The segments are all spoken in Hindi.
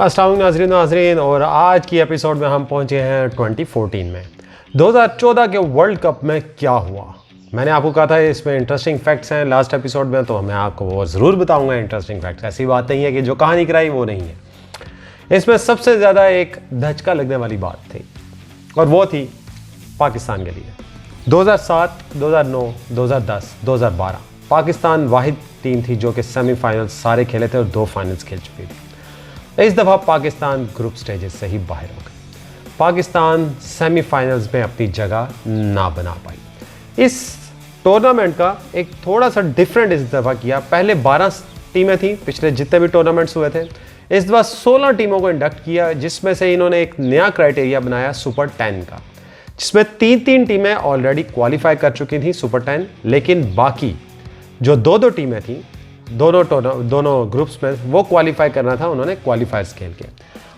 अस्सलाम नाज़रीन नाज़रीन, और आज की एपिसोड में हम पहुंचे हैं 2014 में। 2014 के वर्ल्ड कप में क्या हुआ, मैंने आपको कहा था इसमें इंटरेस्टिंग फैक्ट्स हैं लास्ट एपिसोड में, तो मैं आपको वो ज़रूर बताऊंगा इंटरेस्टिंग फैक्ट्स। ऐसी बात नहीं है कि जो कहानी कराई वो नहीं है। इसमें सबसे ज़्यादा एक धचका लगने वाली बात थी, और वो थी पाकिस्तान के लिए। 2007, 2009, 2010, 2012 पाकिस्तान वाहिद टीम थी जो कि सेमीफाइनल सारे खेले थे और 2 फाइनल्स खेल चुकी थी। इस दफ़ा पाकिस्तान ग्रुप स्टेजेस से ही बाहर हो गई। पाकिस्तान सेमीफाइनल्स में अपनी जगह ना बना पाई। इस टूर्नामेंट का एक थोड़ा सा डिफरेंट इस दफ़ा किया। पहले 12 टीमें थी पिछले जितने भी टूर्नामेंट्स हुए थे। इस दफ़ा 16 टीमों को इंडक्ट किया, जिसमें से इन्होंने एक नया क्राइटेरिया बनाया सुपर 10 का, जिसमें 3 टीमें ऑलरेडी क्वालिफाई कर चुकी थी सुपर 10, लेकिन बाकी जो 2 टीमें थी दोनों ग्रुप्स में वो क्वालिफाई करना था। उन्होंने क्वालिफायर्स खेल के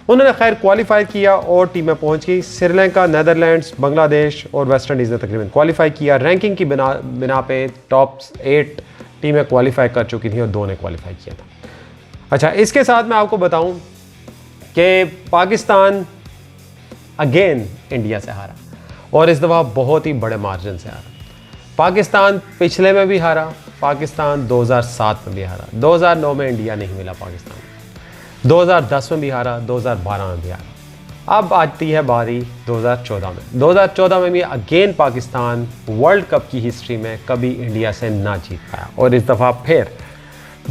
उन्होंने खैर क्वालिफाई किया और टीमें पहुंच गई। श्रीलंका, नेदरलैंड्स, बांग्लादेश और वेस्ट इंडीज़ ने तकरीबन क्वालिफाई किया। रैंकिंग की बिना पे टॉप 8 टीमें क्वालिफाई कर चुकी थी और 2 ने क्वालिफाई किया था। अच्छा, इसके साथ मैं आपको बताऊं कि पाकिस्तान अगेन इंडिया से हारा, और इस दफ़ा बहुत ही बड़े मार्जिन से हारा। पाकिस्तान पिछले में भी हारा, पाकिस्तान 2007 में भी हारा, 2009 में इंडिया नहीं मिला पाकिस्तान, 2010 में भी हारा, 2012 में भी हारा। अब आती है बारी 2014 में। 2014 में भी अगेन पाकिस्तान वर्ल्ड कप की हिस्ट्री में कभी इंडिया से ना जीत पाया, और इस दफ़ा फिर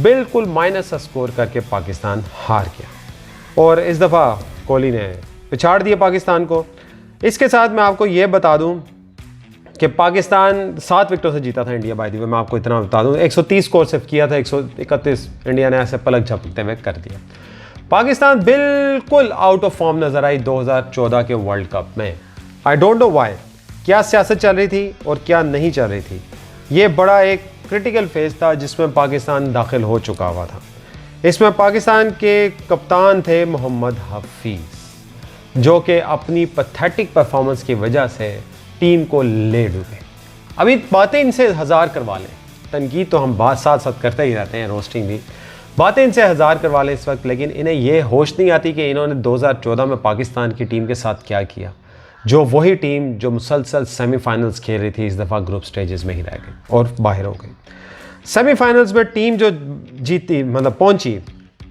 बिल्कुल माइनस स्कोर करके पाकिस्तान हार गया, और इस दफ़ा कोहली ने पिछाड़ दिया पाकिस्तान को। इसके साथ मैं आपको ये बता दूं कि पाकिस्तान 7 विकेटों से जीता था इंडिया। बाय द वे मैं आपको इतना बता दूं, 130 स्कोर सिर्फ किया था, 131 इंडिया ने ऐसे पलक झपकते हुए कर दिया। पाकिस्तान बिल्कुल आउट ऑफ फॉर्म नजर आई 2014 के वर्ल्ड कप में। आई डोंट नो व्हाई, क्या सियासत चल रही थी और क्या नहीं चल रही थी। ये बड़ा एक क्रिटिकल फेज था जिसमें पाकिस्तान दाखिल हो चुका हुआ था। इसमें पाकिस्तान के कप्तान थे मोहम्मद हफीज़, जो कि अपनी पैथेटिक परफॉर्मेंस की वजह से टीम को ले डूबे। अभी बातें इनसे 1000 करवा लें, तनकीद तो हम बात साथ साथ करते ही रहते हैं, रोस्टिंग भी, बातें इनसे 1000 करवा लें इस वक्त, लेकिन इन्हें ये होश नहीं आती कि इन्होंने 2014 में पाकिस्तान की टीम के साथ क्या किया, जो वही टीम जो मुसलसल सेमीफाइनल्स खेल रही थी इस दफ़ा ग्रुप स्टेजेस में ही रह गई और बाहर हो गई। सेमीफाइनल्स में टीम जो जीती मतलब पहुंची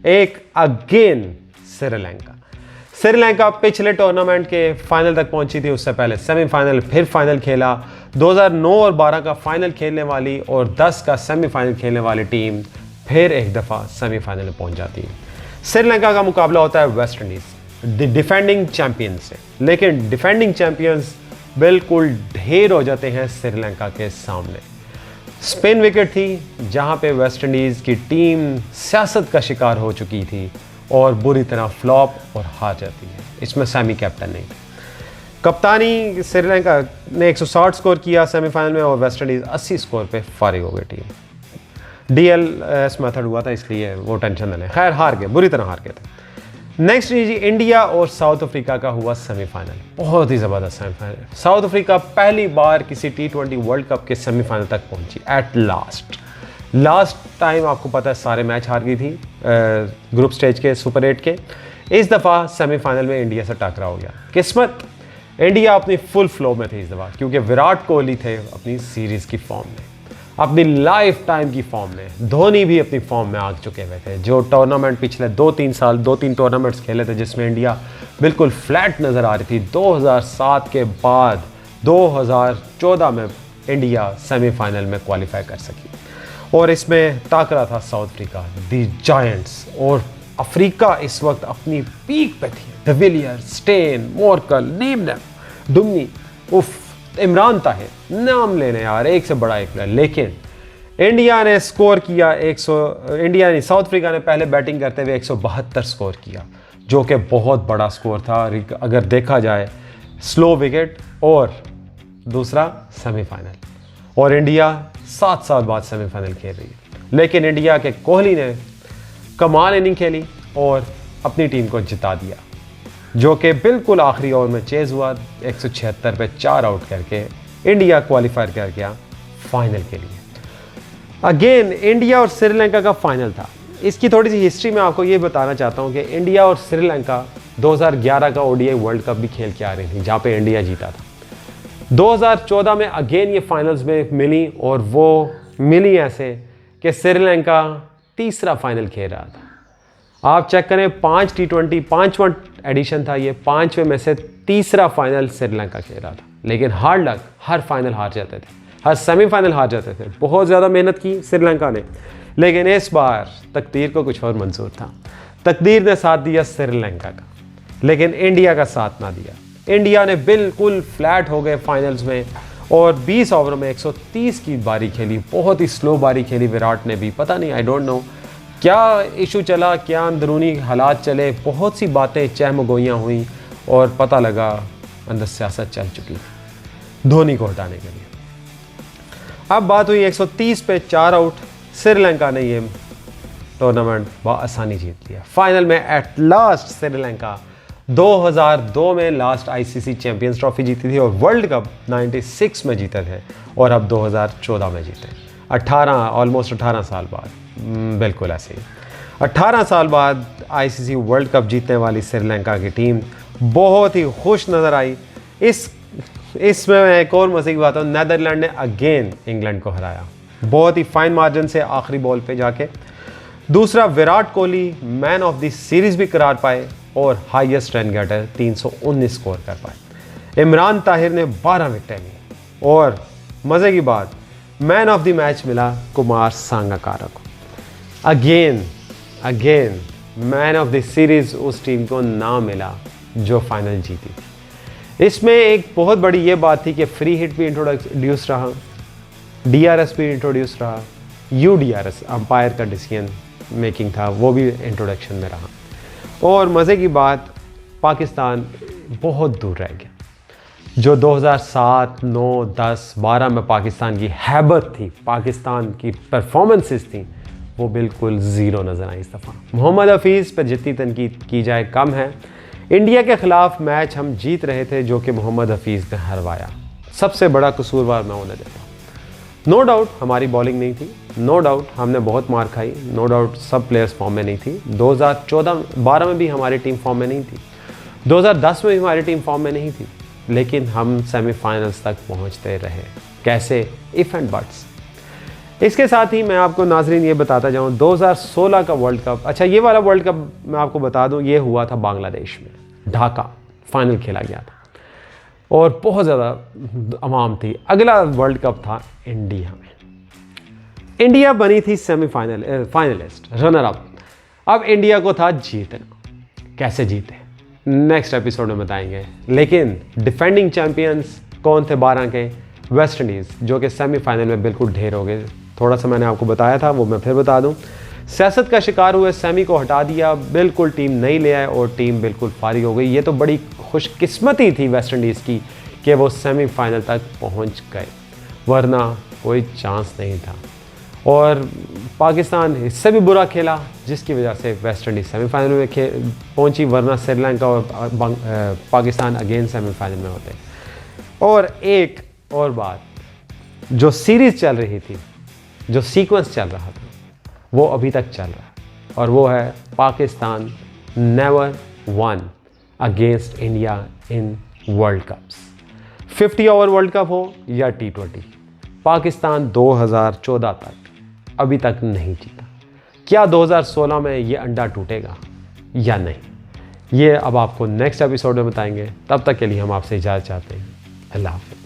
एक अगेन श्रीलंका पिछले टूर्नामेंट के फाइनल तक पहुंची थी, उससे पहले सेमीफाइनल फिर फाइनल खेला। 2009 और 12 का फाइनल खेलने वाली और 10 का सेमीफाइनल खेलने वाली टीम फिर एक दफ़ा सेमीफाइनल में पहुंच जाती है। श्रीलंका का मुकाबला होता है वेस्ट इंडीज़ डिफेंडिंग चैंपियन से, लेकिन डिफेंडिंग चैंपियंस बिल्कुल ढेर हो जाते हैं श्रीलंका के सामने। स्पिन विकेट थी जहां पे वेस्ट इंडीज़ की टीम सियासत का शिकार हो चुकी थी और बुरी तरह फ्लॉप और हार जाती है। इसमें सैमी कैप्टन नहीं थे। कप्तानी श्रीलंका ने 160 स्कोर किया सेमीफाइनल में, और वेस्ट इंडीज़ 80 स्कोर पे फारिग हो गई टीम। DLS मेथड हुआ था इसलिए वो टेंशन न लें। खैर हार गए, बुरी तरह हार गए थे। नेक्स्ट इंडिया और साउथ अफ्रीका का हुआ सेमीफाइनल, बहुत ही ज़बरदस्त सेमीफाइनल। साउथ अफ्रीका पहली बार किसी T20 वर्ल्ड कप के सेमीफाइनल तक पहुंची एट लास्ट टाइम। आपको पता है सारे मैच हार गई थी ग्रुप स्टेज के सुपर 8 के। इस दफ़ा सेमीफाइनल में इंडिया से टकरा हो गया। किस्मत, इंडिया अपनी फुल फ्लो में थी इस दफ़ा, क्योंकि विराट कोहली थे अपनी सीरीज़ की फॉर्म में, अपनी लाइफ टाइम की फॉर्म में। धोनी भी अपनी फॉर्म में आ चुके हुए थे। जो टूर्नामेंट पिछले 2-3 साल 2-3 टूर्नामेंट्स खेले थे जिसमें इंडिया बिल्कुल फ्लैट नज़र आ रही थी, 2007 के बाद 2014 में इंडिया सेमीफाइनल में क्वालिफाई कर सकी, और इसमें टाकरा था साउथ अफ्रीका दी जायंट्स। और अफ्रीका इस वक्त अपनी पीक पे थी। डिविलियर, स्टेन, मोरकल, नीमन, डुमनी, इमरान ताहिर, नाम लेने यार, एक से बड़ा एक प्लेयर। लेकिन इंडिया ने स्कोर किया साउथ अफ्रीका ने पहले बैटिंग करते हुए 172 स्कोर किया, जो कि बहुत बड़ा स्कोर था अगर देखा जाए। स्लो विकेट और दूसरा सेमीफाइनल, और इंडिया 7 साल बाद सेमीफाइनल खेल रही है। लेकिन इंडिया के कोहली ने कमाल इनिंग खेली और अपनी टीम को जिता दिया, जो कि बिल्कुल आखिरी ओवर में चेज हुआ। 176 पे 4 आउट करके इंडिया क्वालिफाई कर गया फाइनल के लिए। अगेन इंडिया और श्रीलंका का फाइनल था। इसकी थोड़ी सी हिस्ट्री में आपको ये बताना चाहता हूँ कि इंडिया और श्रीलंका 2011 का ओडीआई वर्ल्ड कप भी खेल के आ रही थी, जहाँ पे इंडिया जीता था। 2014 में अगेन ये फाइनल्स में मिली, और वो मिली ऐसे कि श्रीलंका तीसरा फाइनल खेल रहा था। आप चेक करें, 5 T20 5वां एडिशन था ये, 5वें में से तीसरा फाइनल श्रीलंका खेल रहा था। लेकिन हार्ड लक, हर फाइनल हार जाते थे, हर सेमीफाइनल हार जाते थे। बहुत ज़्यादा मेहनत की श्रीलंका ने, लेकिन इस बार तकदीर को कुछ और मंजूर था। तकदीर ने साथ दिया श्रीलंका का, लेकिन इंडिया का साथ ना दिया। इंडिया ने बिल्कुल फ्लैट हो गए फाइनल्स में, और 20 ओवर में 130 की बारी खेली। बहुत ही स्लो बारी खेली विराट ने भी। पता नहीं, आई डोंट नो क्या इशू चला, क्या अंदरूनी हालात चले, बहुत सी बातें चहमगोइयाँ हुई, और पता लगा अंदर सियासत चल चुकी धोनी को हटाने के लिए। अब बात हुई 130 पे 4 आउट। श्रीलंका ने ये टूर्नामेंट बआसानी जीत लिया। फाइनल में एट लास्ट श्रीलंका 2002 में लास्ट आईसीसी चैंपियंस ट्रॉफी जीती थी, और वर्ल्ड कप 96 में जीते थे, और अब 2014 में जीते। 18 साल बाद, बिल्कुल ऐसे ही 18 साल बाद आईसीसी वर्ल्ड कप जीतने वाली श्रीलंका की टीम बहुत ही खुश नज़र आई। इसमें मैं एक और मज़े की बात हूँ, नीदरलैंड ने अगेन इंग्लैंड को हराया बहुत ही फाइन मार्जिन से आखिरी बॉल पे जाके। दूसरा, Virat Kohli man of the series भी करार पाए, और हाईएस्ट रन गेटर 319 स्कोर कर पाए। इमरान ताहिर ने 12 विकेटें ली, और मज़े की बात, मैन ऑफ द मैच मिला कुमार सांगाकारा को। Again man of the series उस टीम को ना मिला जो फाइनल जीती थी। इसमें एक बहुत बड़ी ये बात थी कि फ्री हिट भी इंट्रोड्यूस रहा, डीआरएस भी इंट्रोड्यूस रहा, यूडीआरएस अंपायर का डिसीजन मेकिंग था, वो भी इंट्रोडक्शन में रहा। और मज़े की बात, पाकिस्तान बहुत दूर रह गया। जो 2007, 9, 10, 12 में पाकिस्तान की हैबत थी, पाकिस्तान की परफॉर्मेंसेस थी, वो बिल्कुल ज़ीरो नज़र आई इस दफ़ा। मोहम्मद हफीज़ पर जितनी तनकीद की जाए कम है। इंडिया के ख़िलाफ़ मैच हम जीत रहे थे, जो कि मोहम्मद हफीज़ ने हरवाया। सबसे बड़ा कसूरवार मैं उन्हें देता हूँ। नो डाउट हमारी बॉलिंग नहीं थी, नो डाउट हमने बहुत मार खाई, नो डाउट सब प्लेयर्स फॉर्म में नहीं थी। 2014-12 में भी हमारी टीम फॉर्म में नहीं थी, 2010 में भी हमारी टीम फॉर्म में नहीं थी, लेकिन हम सेमीफाइनल्स तक पहुंचते रहे। कैसे? If and buts. इसके साथ ही मैं आपको नाजरीन ये बताता जाऊँ, 2016 का वर्ल्ड कप, अच्छा ये वाला वर्ल्ड कप मैं आपको बता दूँ, ये हुआ था बांग्लादेश में, ढाका फाइनल खेला गया था, और बहुत ज़्यादा अवाम थी। अगला वर्ल्ड कप था इंडिया में। इंडिया बनी थी फाइनलिस्ट, रनर अप। अब इंडिया को था जीतना। कैसे जीते नेक्स्ट एपिसोड में बताएंगे। लेकिन डिफेंडिंग चैंपियंस कौन थे 12 के? वेस्ट इंडीज़, जो कि सेमीफाइनल में बिल्कुल ढेर हो गए। थोड़ा सा मैंने आपको बताया था, वो मैं फिर बता दूं। सियासत का शिकार हुए, सेमी को हटा दिया, बिल्कुल टीम नहीं ले आए, और टीम बिल्कुल फारिग हो गई। ये तो बड़ी खुशकिस्मती थी वेस्ट इंडीज़ की कि वो सेमीफाइनल तक पहुंच गए, वरना कोई चांस नहीं था। और पाकिस्तान इससे भी बुरा खेला, जिसकी वजह से वेस्ट इंडीज़ सेमीफाइनल में पहुंची, वरना श्रीलंका और पाकिस्तान अगेन सेमीफाइनल में होते। और एक और बात, जो सीरीज़ चल रही थी, जो सीक्वेंस चल रहा था, वो अभी तक चल रहा है, और वो है Pakistan never won against India in world cups. 50 over world cup हो या T20, पाकिस्तान 2014 तक अभी तक नहीं जीता। क्या 2016 में ये अंडा टूटेगा या नहीं, ये अब आपको नेक्स्ट एपिसोड में बताएंगे। तब तक के लिए हम आपसे इजाज़त चाहते हैं। अल्लाह हाफ़िज़।